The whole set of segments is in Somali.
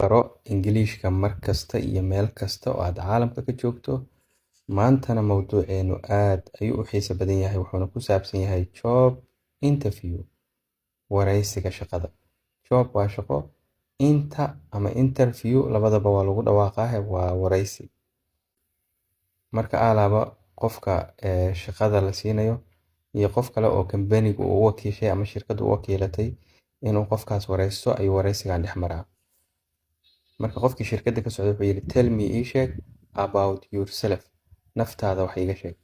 baro Ingiriiska mar kasta iyo meel kasta oo aad caalamka ka joogto. Maantana mawduuceenu aad ayuu u xiiso badan yahay, wuxuuna ku saabsan yahay job interview, wareysiga shaqada. Job waa shaqo, inta ama interview labadaba waa lagu dhawaaqaa, waa wareysi. Marka alaaba qofka shaqada la siinayo iyo qof kale oo kambaniga uu wakiishay ama shirkadu u wakiilatay inuu qofkaas wareysto ayuu wareysigan dhex maraa. Marka qofkii shirkadda ka socda wuxuu yiri tell me ii sheeg about yourself, naftaada wax iiga sheeg.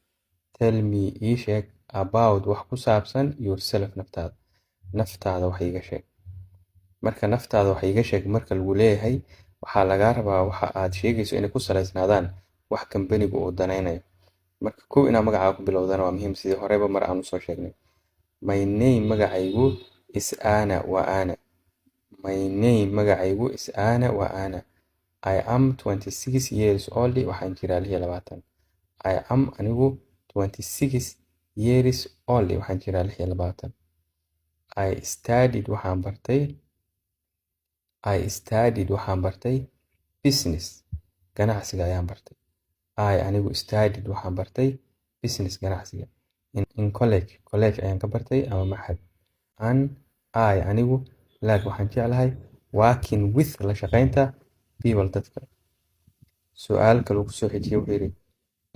Tell me ii sheeg about wax ku saabsan yourself, naftaada wax iiga sheeg. Marka naftaada wax iiga sheeg marka lagu leeyahay waxaa lagaa rabaa waxa aad sheegayso inay ku saleysnaadaan wax kambanigu uu danaynayo. Marka kow inaad magacaaga ku bilowdana waa muhiim, sidii horeba mar aan usoo sheegnay. My name magacaygu is Ana, waa Ana. My name magacaygu is Ana, waa Ana. I am 26 years old, waxaan jiraa 26. I am anigu 26 years old, waxaan jiraa 26. I studied waxaan bartay business, ganacsiga ayaan bartay. I anigu studied waxaan bartay business, ganacsiga. In college ayaan ka bartay ama maxad. And I anigu like waxaan jeclahay working with, la shaqaynta people, dadka. Su'aal kale ku soo xijiyay wuxuu yiri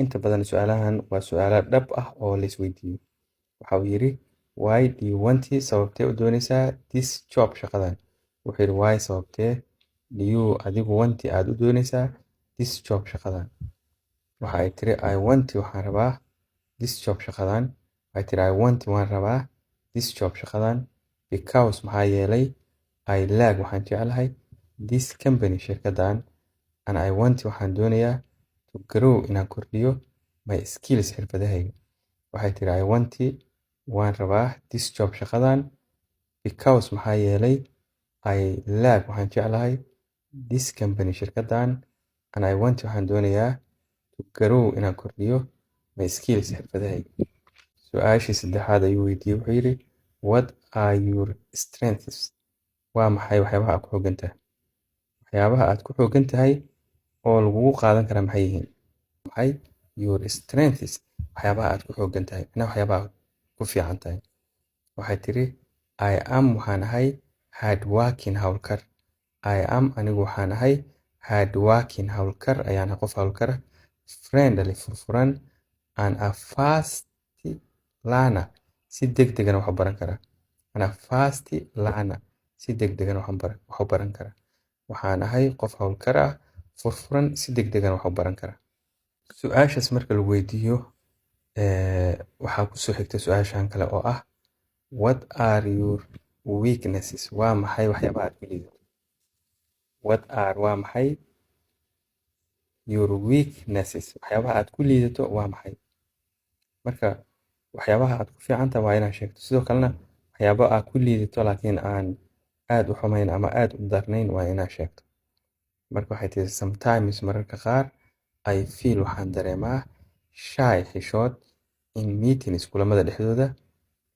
inta badan su'aalahan waa su'aalo dhab ah oo la isweydiiyo. Waxa uu yiri why do you want, sababtee u doonaysaa this job, shaqadan. Wuxuu yiri why, sababtee do you adigu want aad u doonaysaa this job, shaqadan. Waxa ay tiri I want waxaan rabaa this job, shaqadan. Waxay tiri I want waan rabaa this job, shaqadan because maxaa yeelay I like waxaan jeclahay this company, shirkadan. And I want waxaan doonayaa to grow inaan kordhiyo my skills, xirfadahayga. Waxay tiri I want waan rabaa this job, shaqadan because maxaa yeelay I like waxaan jeclahay this company, shirkadan. And I want waxaan doonayaa to grow inaan kordhiyo my skills, xirfadahayga. Su'aashii saddexaad ayuu weydiiyey, wuxuu yiri what are your strengths, waa maxay waxyaabaha aad ku xooggan tahay. Waxyaabaha aad ku xooggan tahay oo lagugu qaadan kara maxay yihiin. Maxay your strengths, waxyaabaha aad ku xooggan tahay, waxyaabaha aad ku fiican tahay. Waxay tiri I am waxaan ahay hard working, hawlkar. I am anigu waxaan ahay hard working, hawlkar ayaan qof hawlkar, friendly furfuran, and a fast learner, si degdegan wax u baran kara. And a fast learner, si degdegan wax u baran kara. Waxaan ahay qof hawlkar ah, furfuran, si degdegan wax u baran kara. Su'aashaas marka lagu weydiiyo waxaa ku soo xigta su'aashan kale oo ah what are your weaknesses, waa maxay waxyaabaha aad ku liidato. What are waa maxay your weaknesses, waxyaabaha aad ku liidato waa maxay. Marka waxyaabaha aad ku fiican tahay waa inaad sheegto. Sidoo kalena waxyaabaha aad ku liidato laakiin aan aad u xumayn ama aad u darnayn waa inaad sheegto. Marka waxay tiri sometimes mararka qaar I feel waxaan dareemaa shy, xishood in meetings, kulamada dhexdooda.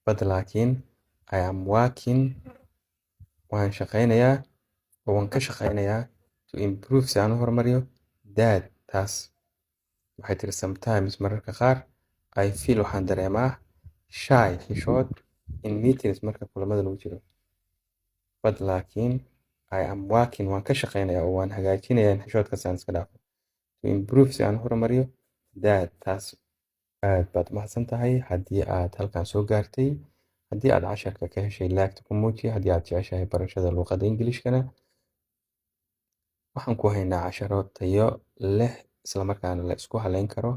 But laakiin I am working, waan shaqaynayaa oo waan ka shaqaynayaa to improve, si aan u horumariyo that, taas. Waxay tiri sometimes mararka qaar I feel waxaan dareemaa shy, xishood in meetings, marka kulamada lagu jiro. But laakiin I am working, waan ka shaqaynayaa oo waan hagaajinayaa xishoodka si aan iska dhaafo. To improve, si aan u horumariyo that, taas. Aad baad mahadsan tahay haddii aad halkan soo gaartay. Haddii aad casharka ka heshay laagta ku muuji. Haddii aad jeceshahay barashada luqadda Ingiriishkana, waxaan ku haynaa casharo tayo leh isla markaana la isku halayn karo.